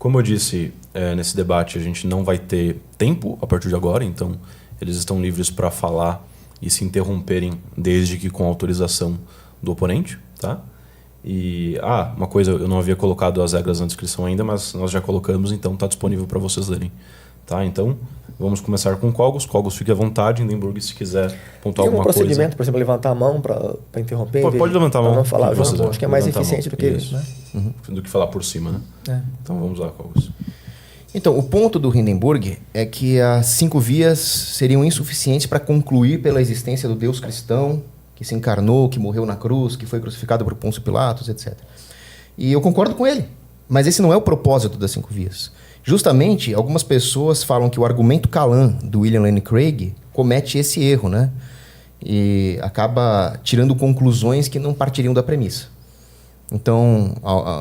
Como eu disse, nesse debate a gente não vai ter tempo a partir de agora, então eles estão livres para falar e se interromperem desde que com autorização do oponente, tá? E, uma coisa, eu não havia colocado as regras na descrição ainda, mas nós já colocamos, então está disponível para vocês lerem. Tá? Então, vamos começar com o Cogos. Cogos, fique à vontade. Hindenburg, se quiser pontuar alguma coisa. Tem um procedimento, por exemplo, levantar a mão para interromper? Pode levantar a mão. Não falar, acho que é mais eficiente do que isso. Né? Do que falar por cima, né? Então, vamos lá, Cogos. Então, o ponto do Hindenburg é que as 5 vias seriam insuficientes para concluir pela existência do Deus cristão, que se encarnou, que morreu na cruz, que foi crucificado por Pôncio Pilatos, etc. E eu concordo com ele, mas esse não é o propósito das 5 vias. Justamente, algumas pessoas falam que o argumento Kalam do William Lane Craig comete esse erro, né? E acaba tirando conclusões que não partiriam da premissa. Então,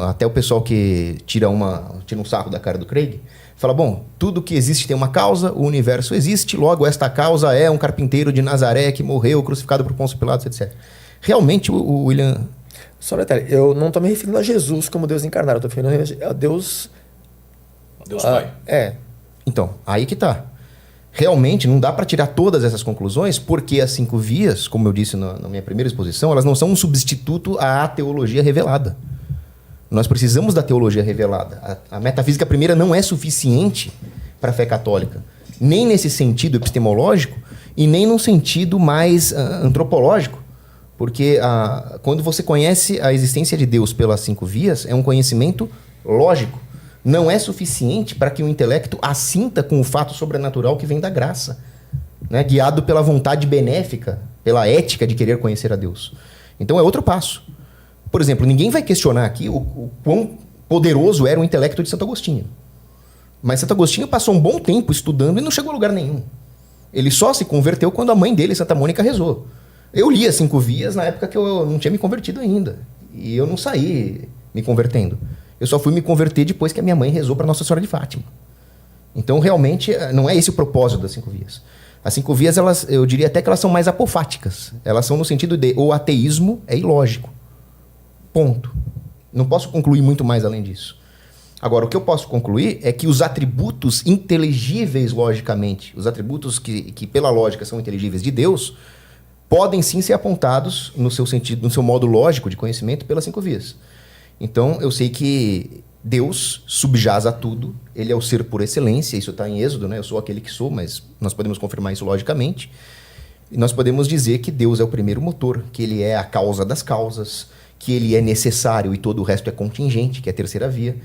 até o pessoal que tira um sarro da cara do Craig, fala, bom, tudo que existe tem uma causa, o universo existe, logo esta causa é um carpinteiro de Nazaré que morreu crucificado por Pôncio Pilatos, etc. Realmente, o William... Só um detalhe, eu não estou me referindo a Jesus como Deus encarnado, eu estou me referindo a Deus... Deus Pai. Então, aí que tá. Realmente, não dá para tirar todas essas conclusões, porque as 5 vias, como eu disse na minha primeira exposição, elas não são um substituto à teologia revelada. Nós precisamos da teologia revelada. A metafísica primeira não é suficiente para a fé católica, nem nesse sentido epistemológico e nem num sentido mais antropológico, porque quando você conhece a existência de Deus pelas 5 vias, é um conhecimento lógico. Não é suficiente para que o intelecto assinta com o fato sobrenatural que vem da graça, né? Guiado pela vontade benéfica, pela ética de querer conhecer a Deus. Então é outro passo. Por exemplo, ninguém vai questionar aqui o quão poderoso era o intelecto de Santo Agostinho. Mas Santo Agostinho passou um bom tempo estudando e não chegou a lugar nenhum. Ele só se converteu quando a mãe dele, Santa Mônica, rezou. Eu li as 5 vias na época que eu não tinha me convertido ainda. E eu não saí me convertendo. Eu só fui me converter depois que a minha mãe rezou para Nossa Senhora de Fátima. Então, realmente, não é esse o propósito das 5 vias. As 5 vias, eu diria até que elas são mais apofáticas. Elas são no sentido de o ateísmo é ilógico. Ponto. Não posso concluir muito mais além disso. Agora, o que eu posso concluir é que os atributos inteligíveis logicamente, os atributos que pela lógica são inteligíveis de Deus, podem sim ser apontados no seu sentido, no seu modo lógico de conhecimento pelas 5 vias. Então, eu sei que Deus subjaz a tudo, ele é o ser por excelência, isso está em Êxodo, né? Eu sou aquele que sou, mas nós podemos confirmar isso logicamente. E nós podemos dizer que Deus é o primeiro motor, que ele é a causa das causas, que ele é necessário e todo o resto é contingente, que é a terceira via,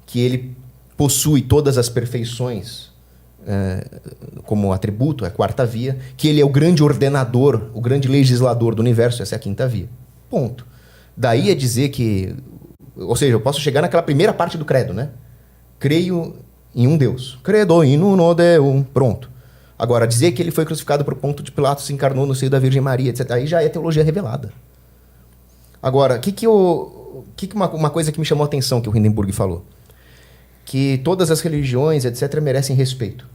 que ele possui todas as perfeições como atributo, é a quarta via, que ele é o grande ordenador, o grande legislador do universo, essa é a quinta via. Ponto. Daí é dizer que... Ou seja, eu posso chegar naquela primeira parte do credo, né? Creio em um Deus. Credo in uno Deum. Pronto. Agora, dizer que ele foi crucificado por Pôncio Pilatos, se encarnou no seio da Virgem Maria, etc. Aí já é teologia revelada. Agora, uma coisa que me chamou a atenção que o Hindenburg falou? Que todas as religiões, etc., merecem respeito.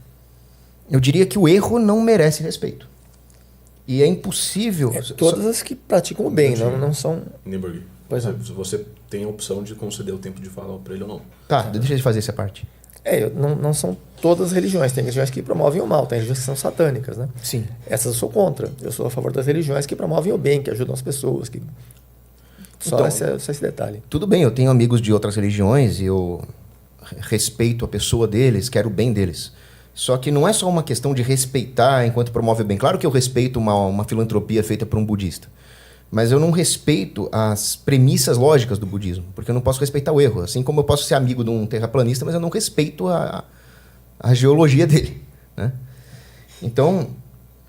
Eu diria que o erro não merece respeito. E é impossível... todas as que praticam o bem, não são... Hindenburg, você tem a opção de conceder o tempo de fala para ele ou não. Tá, deixa eu fazer essa parte. Não são todas as religiões. Tem religiões que promovem o mal, tem religiões que são satânicas, né? Sim. Essas eu sou contra. Eu sou a favor das religiões que promovem o bem, que ajudam as pessoas. Só esse detalhe. Tudo bem, eu tenho amigos de outras religiões e eu respeito a pessoa deles, quero o bem deles. Só que não é só uma questão de respeitar enquanto promove o bem. Claro que eu respeito uma filantropia feita por um budista. Mas eu não respeito as premissas lógicas do budismo, porque eu não posso respeitar o erro. Assim como eu posso ser amigo de um terraplanista, mas eu não respeito a geologia dele, né? Então,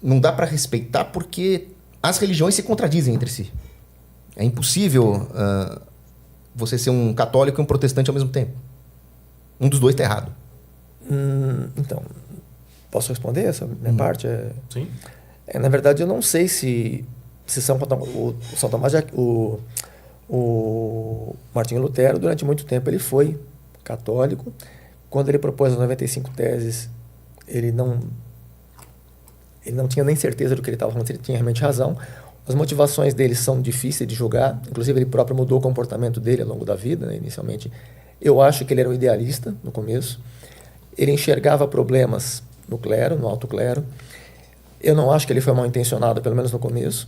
não dá para respeitar porque as religiões se contradizem entre si. É impossível você ser um católico e um protestante ao mesmo tempo. Um dos dois está errado. Então, posso responder essa minha parte? Sim. Na verdade, eu não sei se São Tomás, o Martinho Lutero, durante muito tempo, ele foi católico. Quando ele propôs as 95 teses, ele não tinha nem certeza do que ele estava falando, se ele tinha realmente razão. As motivações dele são difíceis de julgar. Inclusive, ele próprio mudou o comportamento dele ao longo da vida, né? Inicialmente, Eu acho que ele era um idealista no começo. Ele enxergava problemas no clero, no alto clero. Eu não acho que ele foi mal intencionado, pelo menos no começo.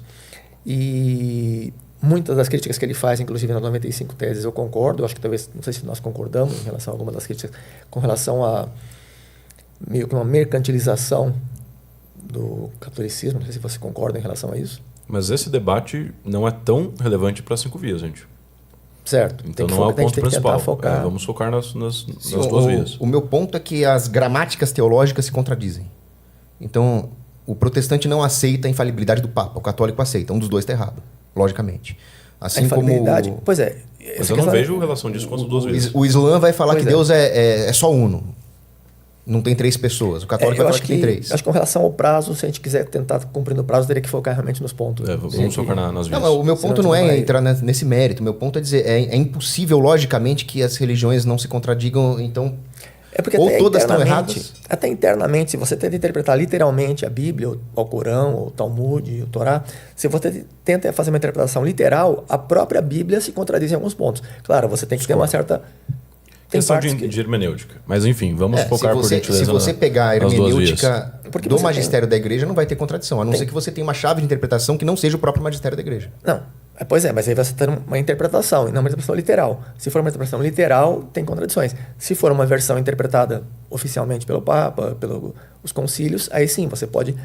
E muitas das críticas que ele faz, inclusive nas 95 teses, eu concordo. Eu acho que talvez, não sei se nós concordamos em relação a alguma das críticas, com relação a meio que uma mercantilização do catolicismo. Não sei se você concorda em relação a isso. Mas esse debate não é tão relevante para 5 vias, gente. Certo. Então não é o ponto principal. Focar. Vamos focar nas Sim, duas vias. O meu ponto é que as gramáticas teológicas se contradizem. Então, o protestante não aceita a infalibilidade do Papa, o católico aceita. Um dos dois está errado, logicamente. Assim como... Pois é. Mas eu não vejo relação disso com as duas vias. O Islã vai falar Pois que Deus é só uno. Não tem 3 pessoas. O católico vai falar que tem 3. Acho que com relação ao prazo, se a gente quiser tentar cumprir no prazo, teria que focar realmente nos pontos. Vamos focar nas vias. Não, o meu ponto não é entrar nesse mérito. O meu ponto é dizer, é impossível, logicamente, que as religiões não se contradigam. Então, porque ou todas estão erradas. Até internamente, se você tenta interpretar literalmente a Bíblia, ou o Corão, ou o Talmud, o Torá, se você tenta fazer uma interpretação literal, a própria Bíblia se contradiz em alguns pontos. Claro, você tem que ter uma certa... Questão de hermenêutica. Mas enfim, vamos focar por gentileza. Se você pegar a hermenêutica do magistério da igreja, não vai ter contradição. A não ser que você tenha uma chave de interpretação que não seja o próprio magistério da igreja. Não. Pois é, mas aí você tem uma interpretação, e não uma interpretação literal. Se for uma interpretação literal, tem contradições. Se for uma versão interpretada oficialmente pelo Papa, pelos concílios, aí sim, você pode,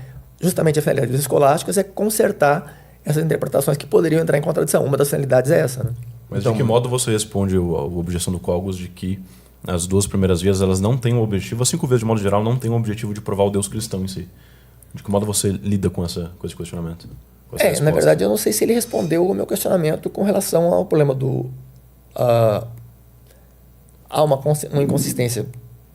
justamente a finalidade dos escolásticos é consertar essas interpretações que poderiam entrar em contradição. Uma das finalidades é essa, né? Mas então, de que modo você responde a objeção do Cogos de que as 2 primeiras vias elas não têm um objetivo, as 5 vias de modo geral não têm um objetivo de provar o Deus cristão em si? De que modo você lida com esse questionamento? Na verdade, eu não sei se ele respondeu o meu questionamento com relação ao problema do... há uma inconsistência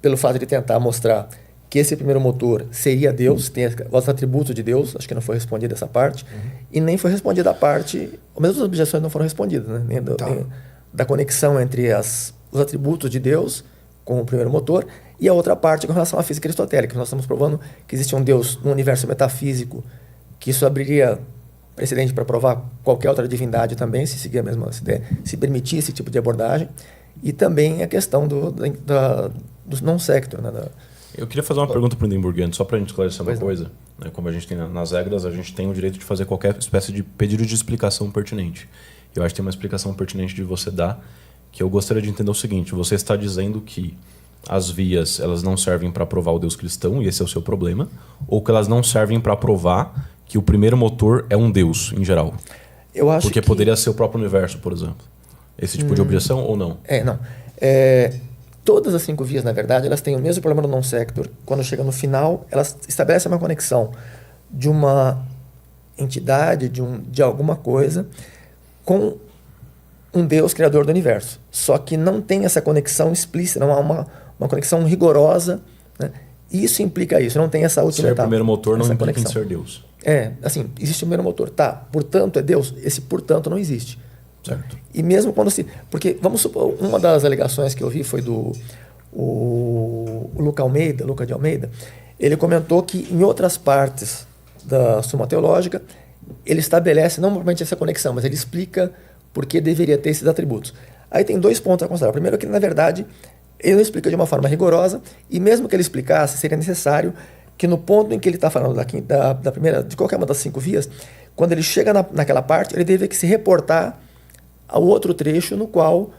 pelo fato de tentar mostrar que esse primeiro motor seria Deus, tem os atributos de Deus, acho que não foi respondida essa parte, e nem foi respondida a parte... As mesmas objeções não foram respondidas, né? Nem da conexão entre os atributos de Deus com o primeiro motor, e a outra parte com relação à física aristotélica. Nós estamos provando que existe um Deus no universo metafísico, que isso abriria precedente para provar qualquer outra divindade também, se seguir a mesma ideia, se permitir esse tipo de abordagem, e também a questão do non sector, né? Eu queria fazer uma pergunta para o Lindenburg, só para a gente esclarecer uma coisa. Né? Como a gente tem nas regras, a gente tem o direito de fazer qualquer espécie de pedido de explicação pertinente. Eu acho que tem uma explicação pertinente de você dar, que eu gostaria de entender o seguinte: você está dizendo que as vias elas não servem para provar o Deus cristão, e esse é o seu problema, ou que elas não servem para provar que o primeiro motor é um Deus, em geral? Eu acho Porque poderia ser o próprio universo, por exemplo. Esse tipo de objeção ou não? Não. Todas as 5 vias, na verdade, elas têm o mesmo problema do non sector. Quando chega no final, elas estabelecem uma conexão de uma entidade, de alguma coisa, com um Deus criador do universo. Só que não tem essa conexão explícita, não há uma conexão rigorosa, né? Isso implica isso, não tem essa última etapa. Ser o primeiro motor não implica conexão. em ser Deus. Assim, existe o primeiro motor, portanto é Deus. Esse portanto não existe. Certo. E mesmo quando porque, vamos supor, uma das alegações que eu vi foi do Luca de Almeida. Ele comentou que em outras partes da Suma Teológica, ele estabelece, não propriamente essa conexão, mas ele explica por que deveria ter esses atributos. Aí tem 2 pontos a considerar. Primeiro que, na verdade, ele não explica de uma forma rigorosa, e mesmo que ele explicasse, seria necessário que no ponto em que ele está falando da primeira, de qualquer uma das 5 vias, quando ele chega naquela parte, ele deve que se reportar ao outro trecho no qual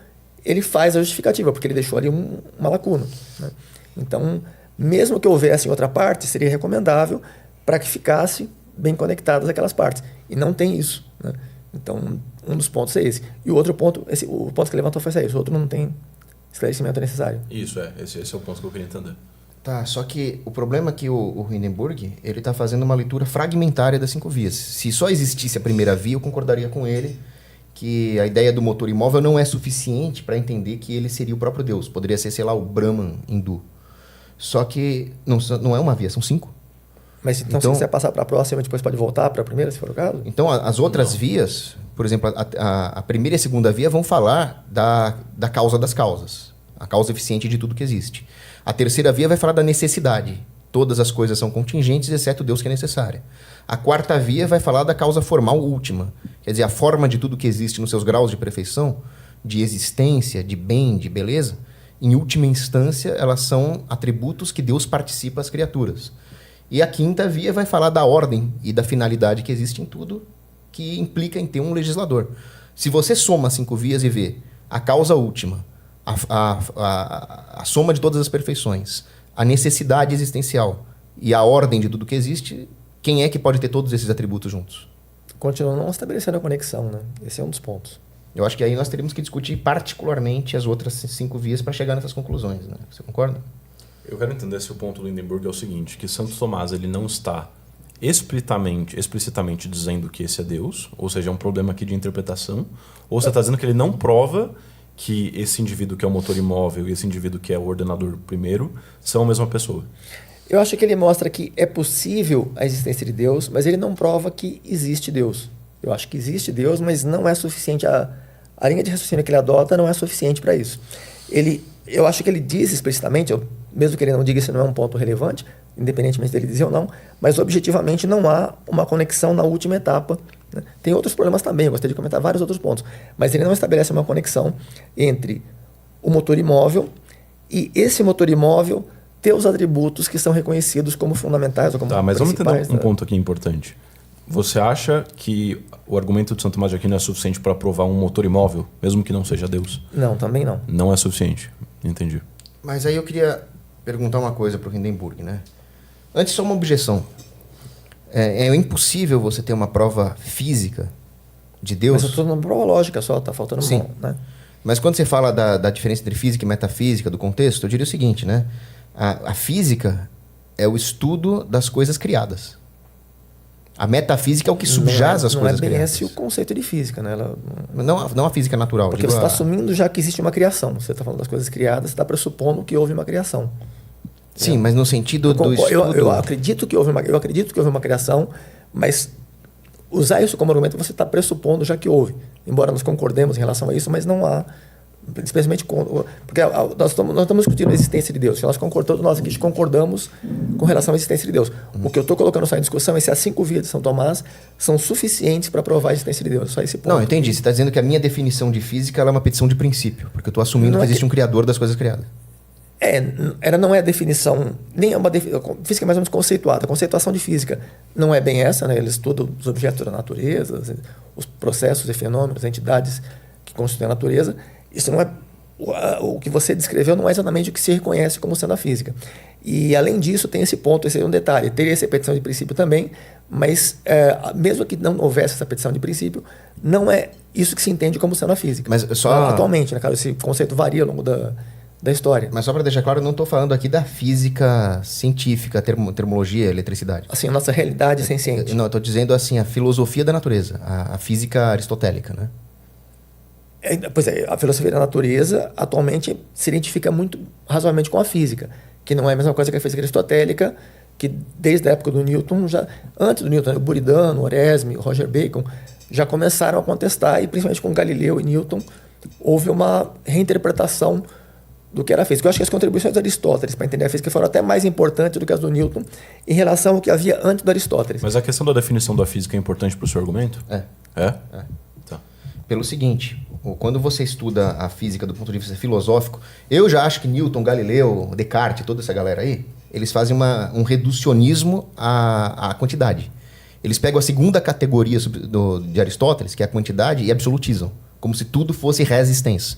ele faz a justificativa, porque ele deixou ali uma lacuna, né? Então, mesmo que houvesse em outra parte, seria recomendável para que ficasse bem conectadas aquelas partes. E não tem isso, né? Então, um dos pontos é esse. E o outro ponto, o ponto que ele levantou foi esse. O outro não tem esclarecimento necessário. Isso, esse é o ponto que eu queria entender. Tá, só que o problema é que o Hindenburg, ele está fazendo uma leitura fragmentária das 5 vias. Se só existisse a primeira via, eu concordaria com ele que a ideia do motor imóvel não é suficiente para entender que ele seria o próprio Deus. Poderia ser, sei lá, o Brahman hindu. Só que não é uma via, são 5. Mas então, se quiser passar para a próxima, depois pode voltar para a primeira, se for o caso? Então, as outras vias, por exemplo, a primeira e a segunda via vão falar da causa das causas. A causa eficiente de tudo que existe. A terceira via vai falar da necessidade. Todas as coisas são contingentes, exceto Deus que é necessária. A quarta via vai falar da causa formal última. Quer dizer, a forma de tudo que existe nos seus graus de perfeição de existência, de bem, de beleza, em última instância, elas são atributos que Deus participa às criaturas. E a quinta via vai falar da ordem e da finalidade que existe em tudo, que implica em ter um legislador. Se você soma as 5 vias e vê a causa última, a soma de todas as perfeições, a necessidade existencial e a ordem de tudo que existe, quem é que pode ter todos esses atributos juntos? Continua não estabelecendo a conexão, né? Esse é um dos pontos. Eu acho que aí nós teríamos que discutir particularmente as outras 5 vias para chegar nessas conclusões, né? Você concorda? Eu quero entender se o ponto do Lindenberg é o seguinte, que Santo Tomás ele não está explicitamente dizendo que esse é Deus, ou seja, é um problema aqui de interpretação, ou você está dizendo que ele não prova que esse indivíduo que é o motor imóvel e esse indivíduo que é o ordenador primeiro são a mesma pessoa? Eu acho que ele mostra que é possível a existência de Deus, mas ele não prova que existe Deus. Eu acho que existe Deus, mas não é suficiente. A linha de raciocínio que ele adota não é suficiente para isso. Eu acho que ele diz explicitamente, mesmo que ele não diga, isso não é um ponto relevante, independentemente dele dizer ou não, mas objetivamente não há uma conexão na última etapa, né? Tem outros problemas também, eu gostaria de comentar vários outros pontos, mas ele não estabelece uma conexão entre o motor imóvel e esse motor imóvel ter os atributos que são reconhecidos como fundamentais ou como principais. Tá, mas vamos entender um da... ponto aqui importante. Você acha que o argumento de Santo Tomás de Aquino é suficiente para provar um motor imóvel, mesmo que não seja Deus? Não, também não. Não é suficiente. Entendi. Mas aí eu queria perguntar uma coisa para o Hindenburg, né? Antes, só uma objeção. É impossível você ter uma prova física de Deus... Mas eu estou numa prova lógica só, está faltando Sim. né? Mas quando você fala da diferença entre física e metafísica, do contexto, eu diria o seguinte, né? A física é o estudo das coisas criadas. A metafísica é o que subjaz as coisas criadas. Não é bem esse o conceito de física, né? Não a física natural. Porque você está assumindo já que existe uma criação. Você está falando das coisas criadas, você está pressupondo que houve uma criação. Sim, mas no sentido do estudo... Eu acredito que houve uma criação, mas usar isso como argumento você está pressupondo já que houve. Embora nós concordemos em relação a isso, mas não há... Especialmente porque nós estamos discutindo a existência de Deus. Todos nós aqui concordamos com relação à existência de Deus. O que eu estou colocando só em discussão é se as 5 vias de São Tomás são suficientes para provar a existência de Deus. Só esse ponto. Não, entendi. Você está dizendo que a minha definição de física ela é uma petição de princípio, porque eu estou assumindo que existe um criador das coisas criadas. Ela não é a definição, nem é uma física mais ou menos conceituada. A conceituação de física não é bem essa, né? Ele estuda os objetos da natureza, os processos e fenômenos, as entidades que constituem a natureza. Isso não é o que você descreveu, não é exatamente o que se reconhece como sendo a física. E além disso tem esse ponto, esse é um detalhe. Teria essa petição de princípio também, mas mesmo que não houvesse essa petição de princípio, não é isso que se entende como sendo a física. Mas só atualmente, né, cara, esse conceito varia ao longo da história. Mas só para deixar claro, eu não estou falando aqui da física científica, termologia, eletricidade. Assim, a nossa realidade senciente. Não, eu estou dizendo assim, a filosofia da natureza, a física aristotélica, né? Pois é, a filosofia da natureza atualmente se identifica muito razoavelmente com a física, que não é a mesma coisa que a física aristotélica, que desde a época do Newton, antes do Newton, o Buridano, Oresme, Roger Bacon, já começaram a contestar, e principalmente com Galileu e Newton, houve uma reinterpretação do que era a física. Eu acho que as contribuições de Aristóteles para entender a física foram até mais importantes do que as do Newton em relação ao que havia antes do Aristóteles. Mas a questão da definição da física é importante para o seu argumento? É. Tá. Pelo seguinte, quando você estuda a física do ponto de vista filosófico, eu já acho que Newton, Galileu, Descartes, toda essa galera aí, eles fazem um reducionismo à quantidade. Eles pegam a segunda categoria de Aristóteles, que é a quantidade, e absolutizam, como se tudo fosse res extens.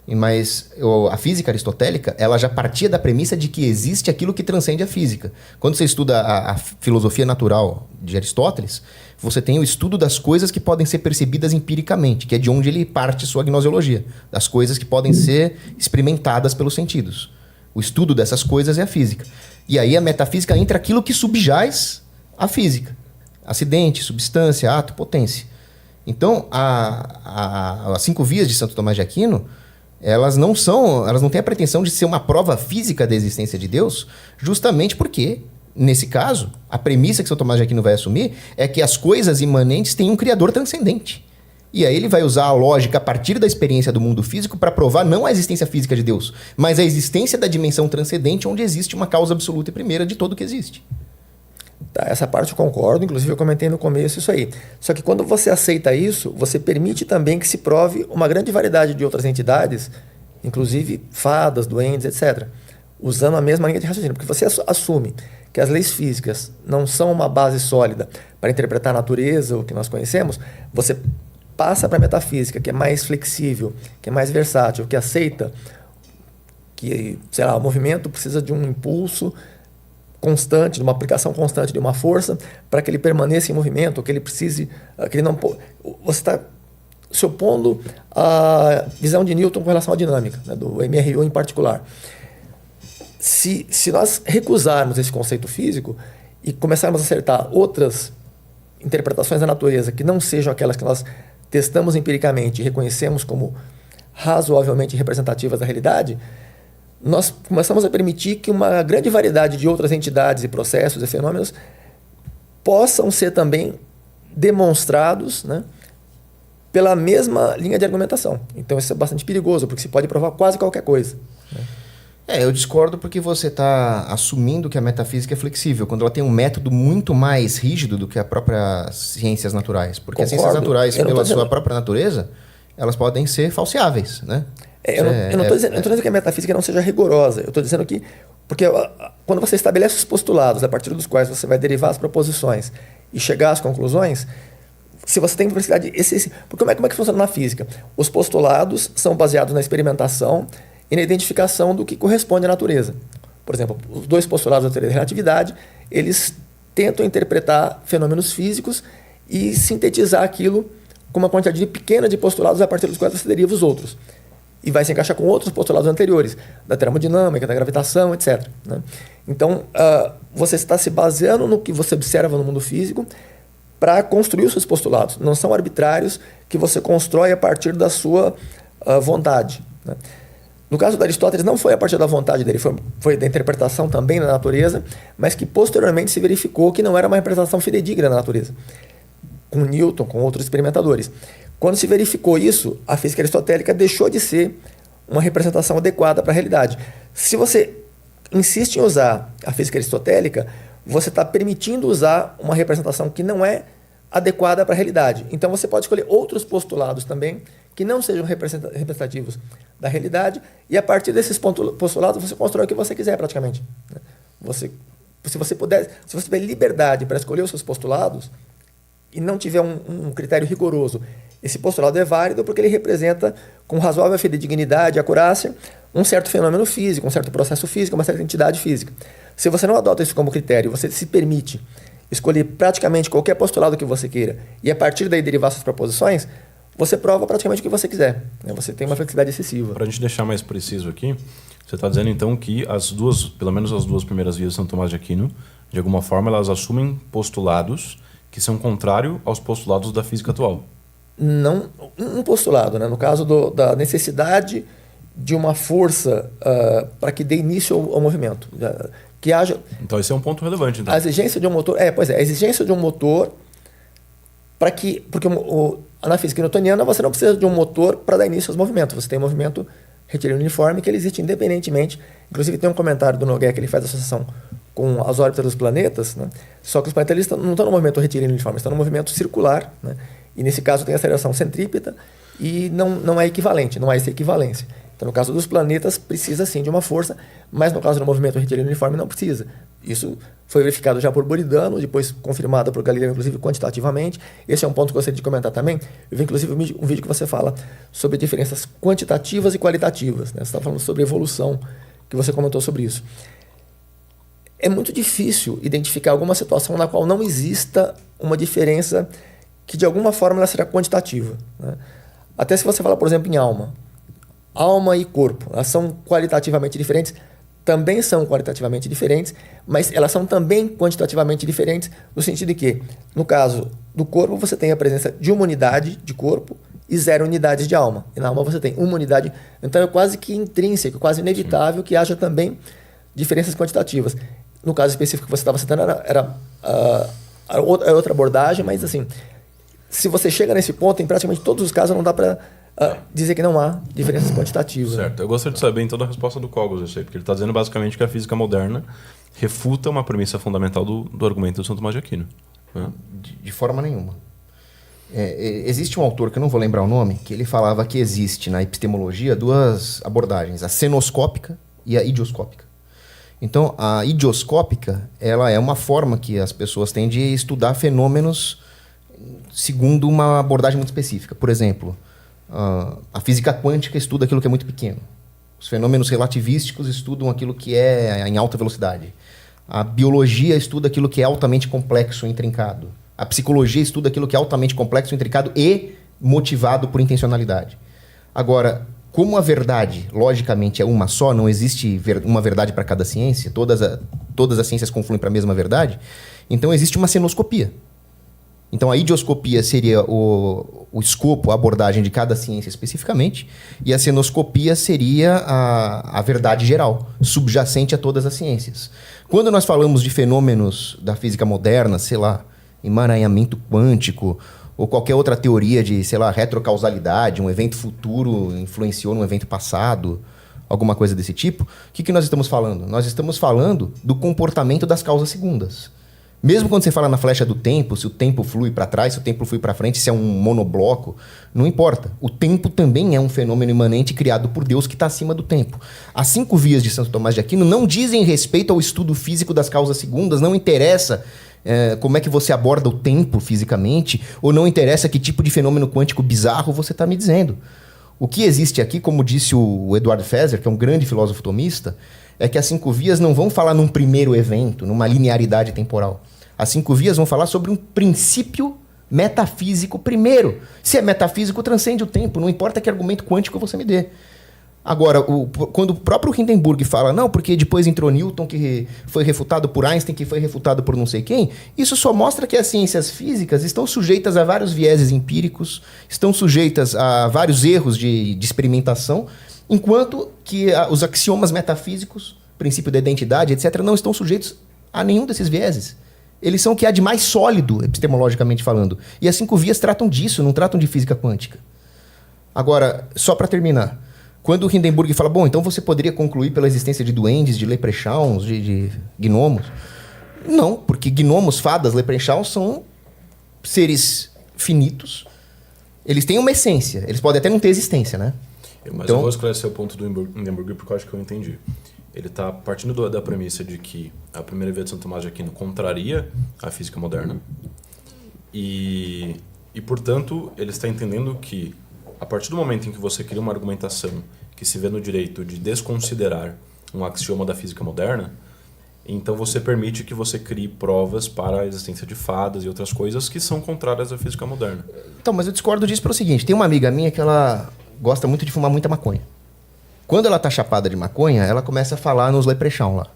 Mas a física aristotélica, ela já partia da premissa de que existe aquilo que transcende a física. Quando você estuda a filosofia natural de Aristóteles, você tem o estudo das coisas que podem ser percebidas empiricamente, que é de onde ele parte sua gnosiologia, das coisas que podem ser experimentadas pelos sentidos. O estudo dessas coisas é a física. E aí a metafísica entra aquilo que subjaz a física. Acidente, substância, ato, potência. Então, as 5 vias de Santo Tomás de Aquino, elas não têm a pretensão de ser uma prova física da existência de Deus, justamente porque, nesse caso, a premissa que São Tomás de Aquino vai assumir é que as coisas imanentes têm um criador transcendente. E aí ele vai usar a lógica a partir da experiência do mundo físico para provar não a existência física de Deus, mas a existência da dimensão transcendente onde existe uma causa absoluta e primeira de tudo que existe. Tá, essa parte eu concordo, inclusive eu comentei no começo isso aí. Só que quando você aceita isso, você permite também que se prove uma grande variedade de outras entidades, inclusive fadas, duendes, etc., usando a mesma linha de raciocínio. Porque você assume que as leis físicas não são uma base sólida para interpretar a natureza, o que nós conhecemos, você passa para a metafísica, que é mais flexível, que é mais versátil, que aceita que, sei lá, o movimento precisa de um impulso constante, de uma aplicação constante de uma força para que ele permaneça em movimento, que ele precise, que ele não... Você está se opondo à visão de Newton com relação à dinâmica, né, do MRU em particular. Se nós recusarmos esse conceito físico e começarmos a acertar outras interpretações da natureza que não sejam aquelas que nós testamos empiricamente e reconhecemos como razoavelmente representativas da realidade, nós começamos a permitir que uma grande variedade de outras entidades e processos e fenômenos possam ser também demonstrados, né, pela mesma linha de argumentação. Então isso é bastante perigoso, porque se pode provar quase qualquer coisa, né? Eu discordo porque você está assumindo que a metafísica é flexível, quando ela tem um método muito mais rígido do que a própria ciências naturais. Porque as ciências naturais, pela sua própria natureza, elas podem ser falseáveis, né? Eu não estou dizendo que a metafísica não seja rigorosa. Eu estou dizendo que... Porque quando você estabelece os postulados a partir dos quais você vai derivar as proposições e chegar às conclusões, se você tem diversidade... Porque como é que funciona na física? Os postulados são baseados na experimentação e na identificação do que corresponde à natureza. Por exemplo, os dois postulados da teoria da relatividade, eles tentam interpretar fenômenos físicos e sintetizar aquilo com uma quantidade pequena de postulados a partir dos quais você deriva os outros. E vai se encaixar com outros postulados anteriores, da termodinâmica, da gravitação, etc., né? Então, você está se baseando no que você observa no mundo físico para construir os seus postulados. Não são arbitrários que você constrói a partir da sua vontade, né? No caso de Aristóteles, não foi a partir da vontade dele, foi da interpretação também da natureza, mas que posteriormente se verificou que não era uma representação fidedigna da natureza, com Newton, com outros experimentadores. Quando se verificou isso, a física aristotélica deixou de ser uma representação adequada para a realidade. Se você insiste em usar a física aristotélica, você está permitindo usar uma representação que não é adequada para a realidade. Então você pode escolher outros postulados também que não sejam representativos da realidade, e a partir desses postulados você constrói o que você quiser praticamente, né? Se você tiver liberdade para escolher os seus postulados e não tiver um critério rigoroso, esse postulado é válido porque ele representa com razoável fidedignidade e acurácia um certo fenômeno físico, um certo processo físico, uma certa entidade física. Se você não adota isso como critério, você se permite escolher praticamente qualquer postulado que você queira e a partir daí derivar suas proposições, você prova praticamente o que você quiser, né? Você tem uma flexibilidade excessiva. Para a gente deixar mais preciso aqui, você está dizendo então que pelo menos as duas primeiras vias de São Tomás de Aquino, de alguma forma elas assumem postulados que são contrários aos postulados da física atual. Não um postulado, né? No caso da necessidade de uma força para que dê início ao movimento. Que haja... Então esse é um ponto relevante. Então. A exigência de um motor... a exigência de um motor para que... Porque na física newtoniana você não precisa de um motor para dar início aos movimentos. Você tem um movimento retilíneo uniforme que ele existe independentemente. Inclusive tem um comentário do Nogueira que ele faz associação com as órbitas dos planetas, né? Só que os planetas não estão no movimento retilíneo uniforme, estão no movimento circular, né? E nesse caso tem aceleração centrípeta e não é equivalente, não há essa equivalência. Então, no caso dos planetas, precisa sim de uma força, mas no caso do movimento retilíneo uniforme não precisa. Isso foi verificado já por Buridano, depois confirmado por Galileu, inclusive quantitativamente. Esse é um ponto que eu gostaria de comentar também. Eu vi inclusive um vídeo que você fala sobre diferenças quantitativas e qualitativas, né? Você está falando sobre evolução, que você comentou sobre isso. É muito difícil identificar alguma situação na qual não exista uma diferença que de alguma forma ela será quantitativa, né? Até se você falar, por exemplo, em alma. Alma e corpo, elas são qualitativamente diferentes, também são qualitativamente diferentes, mas elas são também quantitativamente diferentes no sentido de que, no caso do corpo, você tem a presença de uma unidade de corpo e 0 unidades de alma. E na alma você tem uma unidade. Então é quase que intrínseco, quase inevitável que haja também diferenças quantitativas. No caso específico que você estava citando, era outra abordagem, mas assim, se você chega nesse ponto, em praticamente todos os casos não dá para dizer que não há diferenças quantitativas. Certo. Eu gostaria de saber então a resposta do Cogos, eu sei, porque ele está dizendo basicamente que a física moderna refuta uma premissa fundamental do argumento do Santo Tomás de Aquino. Né? De forma nenhuma. Existe um autor, que eu não vou lembrar o nome, que ele falava que existe na epistemologia duas abordagens, a cenoscópica e a idioscópica. Então, a idioscópica, ela é uma forma que as pessoas têm de estudar fenômenos segundo uma abordagem muito específica. Por exemplo, a física quântica estuda aquilo que é muito pequeno. Os fenômenos relativísticos estudam aquilo que é em alta velocidade. A biologia estuda aquilo que é altamente complexo e intrincado. A psicologia estuda aquilo que é altamente complexo, intrincado e motivado por intencionalidade. Agora, como a verdade, logicamente, é uma só, não existe uma verdade para cada ciência, todas as ciências confluem para a mesma verdade, então existe uma cenoscopia. Então a idioscopia seria o escopo, a abordagem de cada ciência especificamente, e a cenoscopia seria a verdade geral, subjacente a todas as ciências. Quando nós falamos de fenômenos da física moderna, sei lá, emaranhamento quântico, ou qualquer outra teoria de, sei lá, retrocausalidade, um evento futuro influenciou num evento passado, alguma coisa desse tipo, o que nós estamos falando? Nós estamos falando do comportamento das causas segundas. Mesmo quando você fala na flecha do tempo, se o tempo flui para trás, se o tempo flui para frente, se é um monobloco, não importa. O tempo também é um fenômeno imanente criado por Deus que está acima do tempo. As 5 vias de Santo Tomás de Aquino não dizem respeito ao estudo físico das causas segundas, não interessa como é que você aborda o tempo fisicamente, ou não interessa que tipo de fenômeno quântico bizarro você está me dizendo. O que existe aqui, como disse o Eduardo Feser, que é um grande filósofo tomista, é que as 5 vias não vão falar num primeiro evento, numa linearidade temporal. As 5 vias vão falar sobre um princípio metafísico primeiro. Se é metafísico, transcende o tempo, não importa que argumento quântico você me dê. Agora, quando o próprio Hindenburg fala, não, porque depois entrou Newton, que foi refutado por Einstein, que foi refutado por não sei quem, isso só mostra que as ciências físicas estão sujeitas a vários vieses empíricos, estão sujeitas a vários erros de experimentação, enquanto que os axiomas metafísicos, princípio da identidade, etc., não estão sujeitos a nenhum desses vieses. Eles são o que há de mais sólido, epistemologicamente falando. E as 5 vias tratam disso, não tratam de física quântica. Agora, só para terminar, quando o Hindenburg fala, bom, então você poderia concluir pela existência de duendes, de leprechauns, de gnomos. Não, porque gnomos, fadas, leprechauns são seres finitos. Eles têm uma essência, eles podem até não ter existência, né? Mas então, eu vou esclarecer o ponto do Hindenburg porque eu acho que eu entendi. Ele está partindo da premissa de que a primeira via de Santo Tomás de Aquino contraria a física moderna e portanto, ele está entendendo que a partir do momento em que você cria uma argumentação que se vê no direito de desconsiderar um axioma da física moderna, então você permite que você crie provas para a existência de fadas e outras coisas que são contrárias à física moderna. Então, mas eu discordo disso pelo seguinte, tem uma amiga minha que ela gosta muito de fumar muita maconha. Quando ela tá chapada de maconha, ela começa a falar nos leprechaun lá.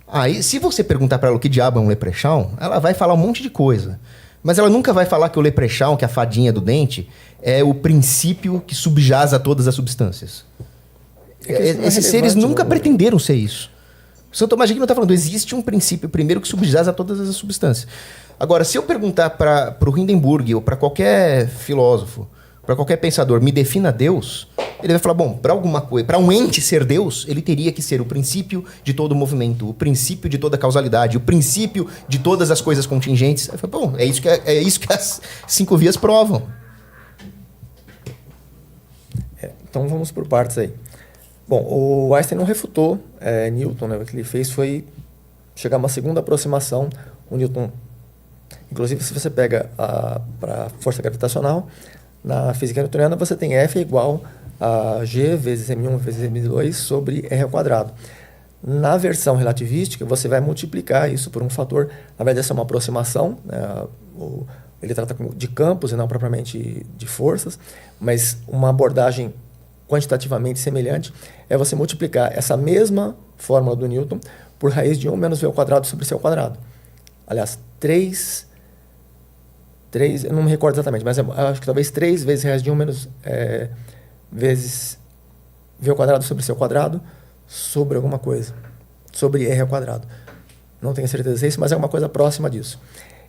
Aí, se você perguntar para ela o que diabo é um leprechaun, ela vai falar um monte de coisa. Mas ela nunca vai falar que o leprechaun, que é a fadinha do dente, é o princípio que subjaz a todas as substâncias. Esses seres nunca pretenderam ser isso. O Santo Tomás de Aquino está falando, existe um princípio primeiro que subjaz a todas as substâncias. Agora, se eu perguntar para o Hindenburg ou para qualquer filósofo, para qualquer pensador, me defina Deus, ele vai falar, bom, para alguma coisa, para um ente ser Deus, ele teria que ser o princípio de todo o movimento, o princípio de toda a causalidade, o princípio de todas as coisas contingentes. Eu falo, bom, é isso que as 5 vias provam. Então vamos por partes aí. Bom, o Einstein não refutou Newton, né? O que ele fez foi chegar a uma segunda aproximação. O Newton, inclusive, se você pega para a força gravitacional, na física newtoniana você tem F igual a G vezes M1 vezes M2 sobre R ao quadrado. Na versão relativística, você vai multiplicar isso por um fator. Na verdade, essa é uma aproximação, né? Ele trata de campos e não propriamente de forças, mas uma abordagem quantitativamente semelhante é você multiplicar essa mesma fórmula do Newton por raiz de 1 menos V ao quadrado sobre C ao quadrado. Aliás, 3, eu não me recordo exatamente, mas acho que talvez 3 vezes raiz de 1 menos vezes V ao quadrado sobre C ao quadrado sobre alguma coisa, sobre R ao quadrado. Não tenho certeza se é isso, mas é uma coisa próxima disso.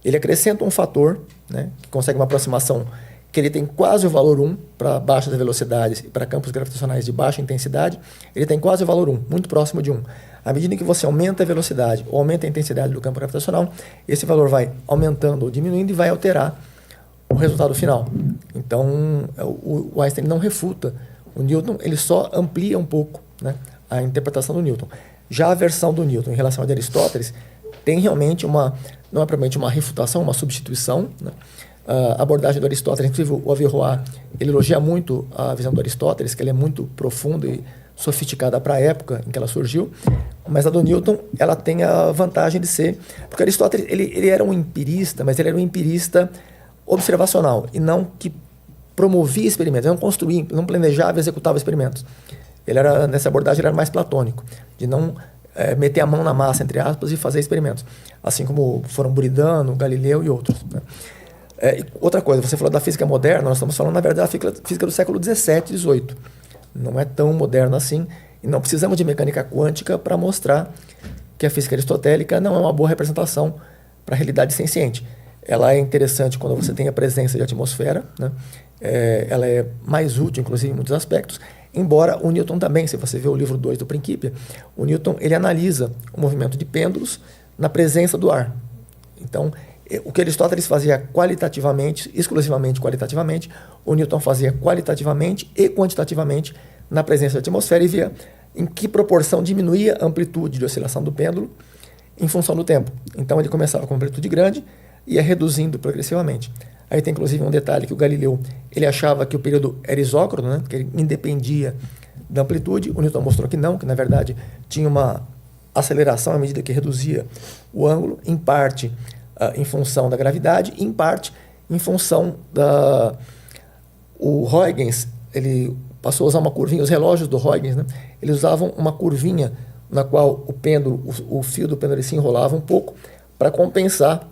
Ele acrescenta um fator, né, que consegue uma aproximação que ele tem quase o valor 1 para baixas velocidades e para campos gravitacionais de baixa intensidade, ele tem quase o valor 1, muito próximo de 1. À medida que você aumenta a velocidade ou aumenta a intensidade do campo gravitacional, esse valor vai aumentando ou diminuindo e vai alterar o resultado final. Então, o Einstein não refuta o Newton, ele só amplia um pouco, né, a interpretação do Newton. Já a versão do Newton em relação a de Aristóteles tem realmente não é propriamente uma refutação, uma substituição, né? A abordagem do Aristóteles, inclusive o Averroes, ele elogia muito a visão do Aristóteles, que ele é muito profunda e sofisticada para a época em que ela surgiu, mas a do Newton, ela tem a vantagem de ser... Porque Aristóteles, ele era um empirista, mas ele era um empirista observacional, e não que promovia experimentos, não construía, não planejava e executava experimentos. Nessa abordagem, ele era mais platônico, de não meter a mão na massa, entre aspas, e fazer experimentos, assim como foram Buridano, Galileu e outros, né? Outra coisa, você falou da física moderna, nós estamos falando, na verdade, da física do século XVII, XVIII. Não é tão moderna assim, e não precisamos de mecânica quântica para mostrar que a física aristotélica não é uma boa representação para a realidade senciente. Ela é interessante quando você tem a presença de atmosfera, né? Ela é mais útil, inclusive, em muitos aspectos, embora o Newton também, se você vê o livro 2 do Principia, o Newton ele analisa o movimento de pêndulos na presença do ar. Então, o que Aristóteles fazia qualitativamente, exclusivamente qualitativamente, o Newton fazia qualitativamente e quantitativamente na presença da atmosfera e via em que proporção diminuía a amplitude de oscilação do pêndulo em função do tempo. Então ele começava com amplitude grande e ia reduzindo progressivamente. Aí tem inclusive um detalhe que o Galileu ele achava que o período era isócrono, né, que ele independia da amplitude. O Newton mostrou que não, que na verdade tinha uma aceleração à medida que reduzia o ângulo, em parte em função da gravidade, em parte em função da... O Huygens, ele passou a usar uma curvinha, os relógios do Huygens, né, eles usavam uma curvinha na qual o pêndulo, o fio do pêndulo se enrolava um pouco para compensar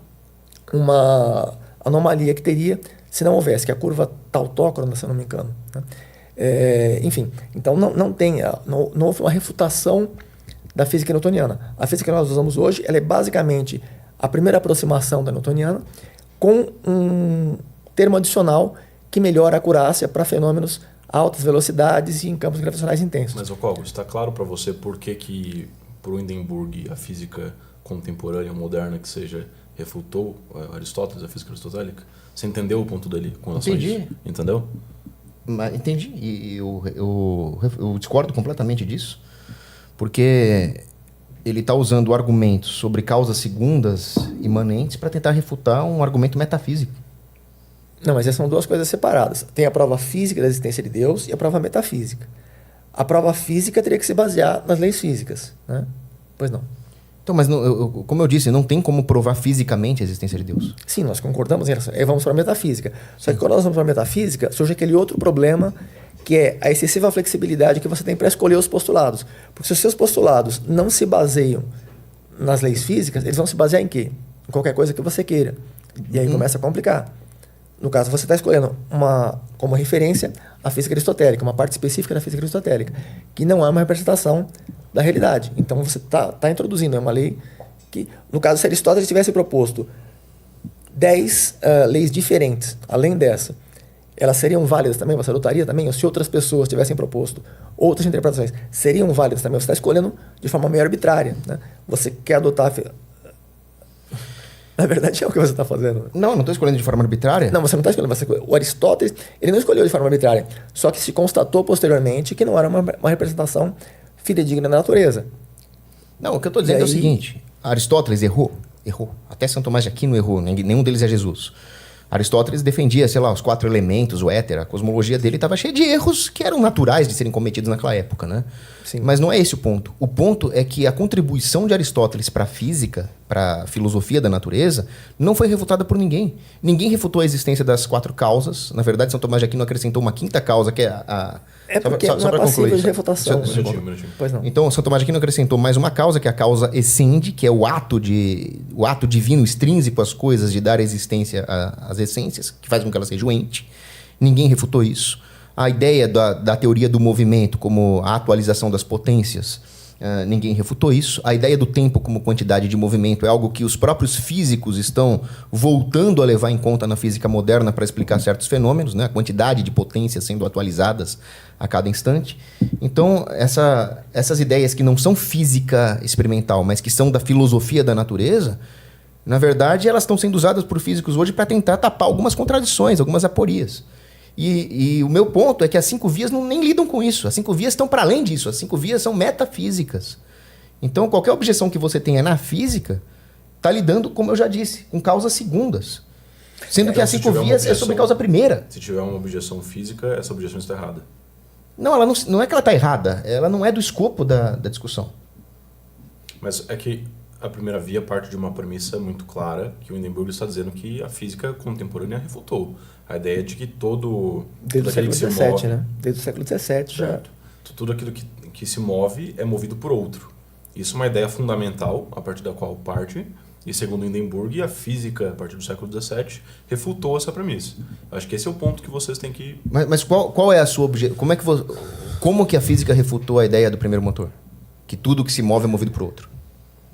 uma anomalia que teria se não houvesse, que é a curva tautócrona, se eu não me engano, né? Enfim, então não houve uma refutação da física newtoniana. A física que nós usamos hoje, ela é basicamente a primeira aproximação da newtoniana com um termo adicional que melhora a acurácia para fenômenos a altas velocidades e em campos gravitacionais intensos. Mas, Cogos, está claro para você por que para o Hindenburg a física contemporânea, moderna, que seja, refutou Aristóteles, a física aristotélica? Você entendeu o ponto dele com relação a isso? Entendeu? Entendi. E eu discordo completamente disso, porque ele está usando argumentos sobre causas segundas imanentes para tentar refutar um argumento metafísico. Não, mas essas são duas coisas separadas. Tem a prova física da existência de Deus e a prova metafísica. A prova física teria que se basear nas leis físicas, né? Pois não. Então, mas como eu disse, não tem como provar fisicamente a existência de Deus. Sim, nós concordamos em relação. Aí vamos para a metafísica. Só que quando nós vamos para a metafísica, surge aquele outro problema, que é a excessiva flexibilidade que você tem para escolher os postulados. Porque se os seus postulados não se baseiam nas leis físicas, eles vão se basear em quê? Em qualquer coisa que você queira. E aí começa a complicar. No caso, você está escolhendo como referência a física aristotélica, uma parte específica da física aristotélica, que não é uma representação da realidade. Então, você está introduzindo uma lei que, no caso, se Aristóteles tivesse proposto 10 leis diferentes, além dessa, elas seriam válidas também? Você adotaria também? Ou se outras pessoas tivessem proposto outras interpretações, seriam válidas também? Você está escolhendo de forma meio arbitrária, né? Você quer adotar... Na verdade, é o que você está fazendo. Não estou escolhendo de forma arbitrária. Não, você não está escolhendo. O Aristóteles, ele não escolheu de forma arbitrária. Só que se constatou posteriormente que não era uma representação fidedigna da natureza. Não, o que eu estou dizendo é o seguinte. Aristóteles errou. Até São Tomás de Aquino errou. Nenhum deles é Jesus. Aristóteles defendia, sei lá, os 4 elementos, o éter. A cosmologia dele estava cheia de erros que eram naturais de serem cometidos naquela época, né? Sim. Mas não é esse o ponto. O ponto é que a contribuição de Aristóteles para a física, para a filosofia da natureza, não foi refutada por ninguém. Ninguém refutou a existência das 4 causas. Na verdade, São Tomás de Aquino acrescentou uma 5ª causa, que é a... É porque só não é passível de refutação. Pois não. Então, São Tomás de Aquino acrescentou mais uma causa, que é a causa essende, que é o ato divino extrínseco às coisas de dar existência às essências, que faz com que elas sejam entes. Ninguém refutou isso. A ideia da teoria do movimento como a atualização das potências Ninguém refutou isso. A ideia do tempo como quantidade de movimento é algo que os próprios físicos estão voltando a levar em conta na física moderna para explicar certos fenômenos, né? A quantidade de potências sendo atualizadas a cada instante. Então, essas ideias que não são física experimental, mas que são da filosofia da natureza, na verdade, elas estão sendo usadas por físicos hoje para tentar tapar algumas contradições, algumas aporias. E o meu ponto é que as 5 vias nem lidam com isso. As 5 vias estão para além disso. As 5 vias são metafísicas. Então, qualquer objeção que você tenha na física está lidando, como eu já disse, com causas segundas. Sendo que as 5 vias é sobre causa primeira. Se tiver uma objeção física, essa objeção está errada. Não, ela não é que ela está errada. Ela não é do escopo da discussão. Mas é que a primeira via parte de uma premissa muito clara, que o Hindenburg está dizendo que a física contemporânea refutou. A ideia de que Desde o século XVII, né? Desde o século XVII já. Tudo aquilo que se move é movido por outro. Isso é uma ideia fundamental, a partir da qual parte, e segundo Hindenburg, a física, a partir do século XVII, refutou essa premissa. Acho que esse é o ponto que vocês têm que... Mas qual é a sua objeção? Como que a física refutou a ideia do primeiro motor? Que tudo que se move é movido por outro.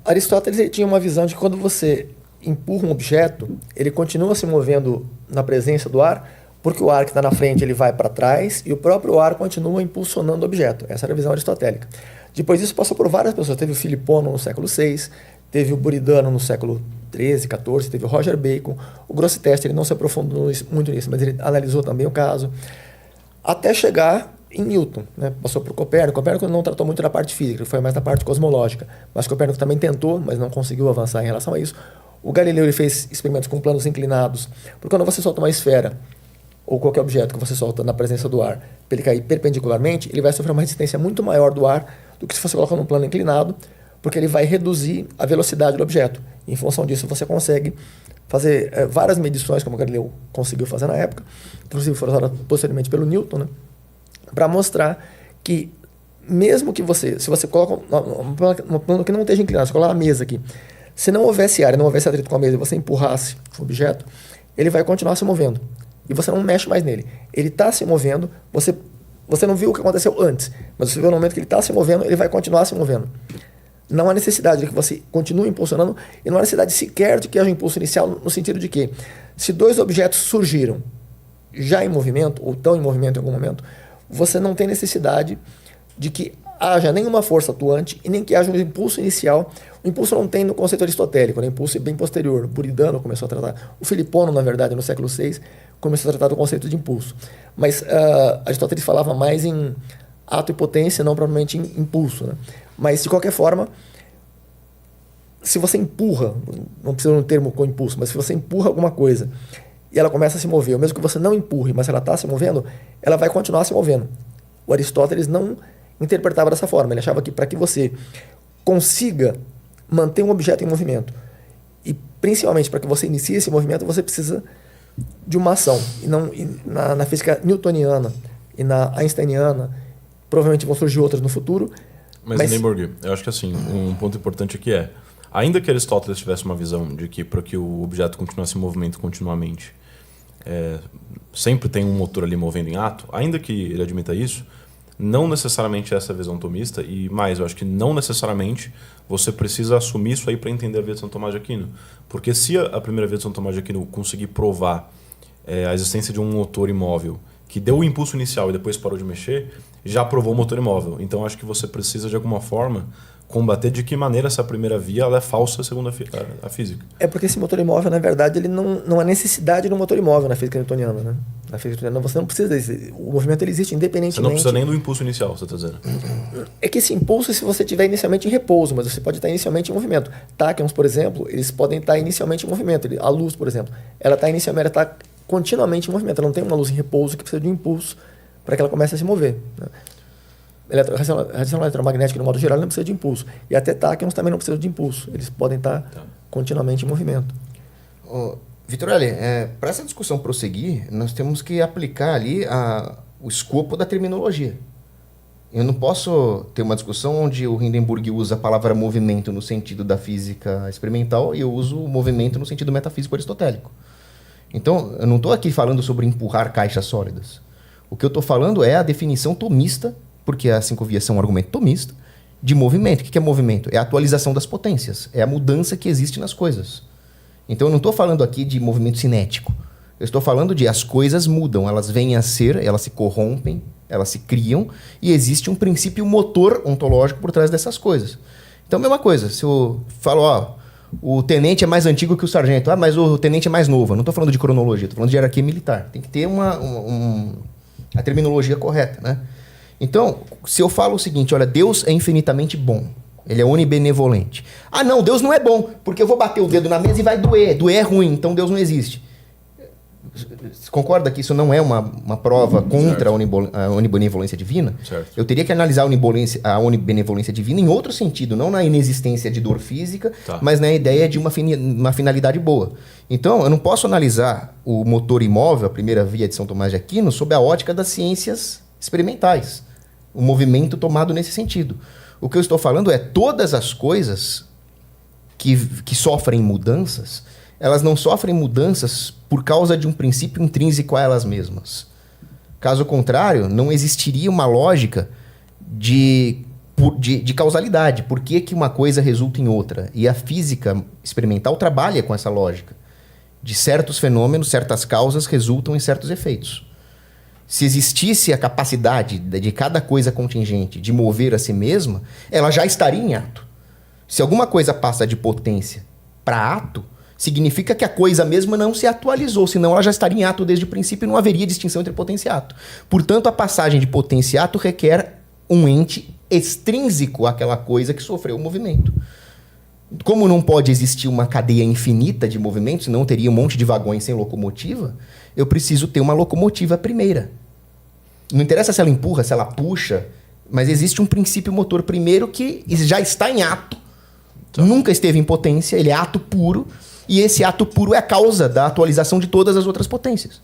Aristóteles tinha uma visão de que quando você empurra um objeto, ele continua se movendo na presença do ar, porque o ar que está na frente ele vai para trás e o próprio ar continua impulsionando o objeto. Essa era a visão aristotélica. Depois disso passou por várias pessoas. Teve o Filipono no século VI, teve o Buridano no século XIII, XIV, teve o Roger Bacon. O Grosseteste ele não se aprofundou muito nisso, mas ele analisou também o caso. Até chegar em Newton, né? Passou por Copérnico. Copérnico não tratou muito da parte física, ele foi mais da parte cosmológica. Mas Copérnico também tentou, mas não conseguiu avançar em relação a isso. O Galileu ele fez experimentos com planos inclinados, porque quando você solta uma esfera ou qualquer objeto que você solta na presença do ar, para ele cair perpendicularmente, ele vai sofrer uma resistência muito maior do ar do que se você colocar num plano inclinado, porque ele vai reduzir a velocidade do objeto. E, em função disso, você consegue fazer várias medições, como o Galileu conseguiu fazer na época, inclusive foram usadas posteriormente pelo Newton, né, para mostrar que mesmo que se você coloca um plano que não esteja inclinado, você coloca na mesa aqui, se não houvesse ar e não houvesse atrito com a mesa e você empurrasse o objeto, ele vai continuar se movendo. E você não mexe mais nele. Ele está se movendo, você não viu o que aconteceu antes, mas você vê no momento que ele está se movendo, ele vai continuar se movendo. Não há necessidade de que você continue impulsionando e não há necessidade sequer de que haja um impulso inicial no sentido de que se 2 objetos surgiram já em movimento ou estão em movimento em algum momento, você não tem necessidade de que haja nenhuma força atuante e nem que haja um impulso inicial. O impulso não tem no conceito aristotélico, né? O impulso é bem posterior. O Buridano começou a tratar, o Filipono, na verdade, no século VI, começou a tratar do conceito de impulso. Mas Aristóteles falava mais em ato e potência, não propriamente em impulso, né? Mas, de qualquer forma, se você empurra, não precisa de um termo com impulso, mas se você empurra alguma coisa e ela começa a se mover, ou mesmo que você não empurre, mas ela está se movendo, ela vai continuar se movendo. O Aristóteles não interpretava dessa forma. Ele achava que para que você consiga manter um objeto em movimento e principalmente para que você inicie esse movimento, você precisa de uma ação. Na física newtoniana e na einsteiniana, provavelmente vão surgir outras no futuro. Mas Hindenburg, eu acho que assim, um ponto importante aqui é, ainda que Aristóteles tivesse uma visão de que para que o objeto continuasse em movimento continuamente, sempre tem um motor ali movendo em ato, ainda que ele admita isso, não necessariamente essa visão tomista, e mais, eu acho que não necessariamente você precisa assumir isso aí para entender a via de São Tomás de Aquino. Porque se a primeira via de São Tomás de Aquino conseguir provar a existência de um motor imóvel que deu o impulso inicial e depois parou de mexer, já provou o motor imóvel. Então acho que você precisa de alguma forma combater de que maneira essa primeira via ela é falsa segundo a física. É porque esse motor imóvel, na verdade, ele não há necessidade de um motor imóvel na física newtoniana, né? Na física newtoniana você não precisa desse. O movimento ele existe independentemente. Você não precisa nem do impulso inicial, você está dizendo. É que esse impulso se você estiver inicialmente em repouso, mas você pode estar inicialmente em movimento. Táquions, por exemplo, eles podem estar inicialmente em movimento. A luz, por exemplo, ela está continuamente em movimento. Ela não tem uma luz em repouso que precisa de um impulso para que ela comece a se mover, né? A radiação eletromagnética, no modo geral, não precisa de impulso. E até táquions também não precisam de impulso. Eles podem estar continuamente em movimento. Vitorelli, para essa discussão prosseguir, nós temos que aplicar ali o escopo da terminologia. Eu não posso ter uma discussão onde o Hindenburg usa a palavra movimento no sentido da física experimental e eu uso o movimento no sentido metafísico aristotélico. Então, eu não estou aqui falando sobre empurrar caixas sólidas. O que eu estou falando é a definição tomista, porque as 5 vias são um argumento tomista, de movimento. O que é movimento? É a atualização das potências. É a mudança que existe nas coisas. Então eu não estou falando aqui de movimento cinético. Eu estou falando de as coisas mudam, elas vêm a ser, elas se corrompem, elas se criam e existe um princípio motor ontológico por trás dessas coisas. Então, mesma coisa, se eu falo, ó, o tenente é mais antigo que o sargento, mas o tenente é mais novo. Eu não estou falando de cronologia, estou falando de hierarquia militar. Tem que ter a terminologia correta, né? Então, se eu falo o seguinte, olha, Deus é infinitamente bom. Ele é onibenevolente. Ah, não, Deus não é bom, porque eu vou bater o dedo na mesa e vai doer. Doer é ruim, então Deus não existe. Você concorda que isso não é uma prova contra a onibenevolência divina? Certo. Eu teria que analisar a onibenevolência divina em outro sentido, não na inexistência de dor física, mas na ideia de uma finalidade boa. Então, eu não posso analisar o motor imóvel, a primeira via de São Tomás de Aquino, sob a ótica das ciências experimentais. O movimento tomado nesse sentido. O que eu estou falando é todas as coisas que sofrem mudanças, elas não sofrem mudanças por causa de um princípio intrínseco a elas mesmas. Caso contrário, não existiria uma lógica de causalidade. Por que uma coisa resulta em outra? E a física experimental trabalha com essa lógica. De certos fenômenos, certas causas resultam em certos efeitos. Se existisse a capacidade de cada coisa contingente de mover a si mesma, ela já estaria em ato. Se alguma coisa passa de potência para ato, significa que a coisa mesma não se atualizou, senão ela já estaria em ato desde o princípio e não haveria distinção entre potência e ato. Portanto, a passagem de potência e ato requer um ente extrínseco àquela coisa que sofreu o movimento. Como não pode existir uma cadeia infinita de movimentos, senão teria um monte de vagões sem locomotiva, eu preciso ter uma locomotiva primeira. Não interessa se ela empurra, se ela puxa, mas existe um princípio motor primeiro que já está em ato. Nunca esteve em potência, ele é ato puro, e esse ato puro é a causa da atualização de todas as outras potências.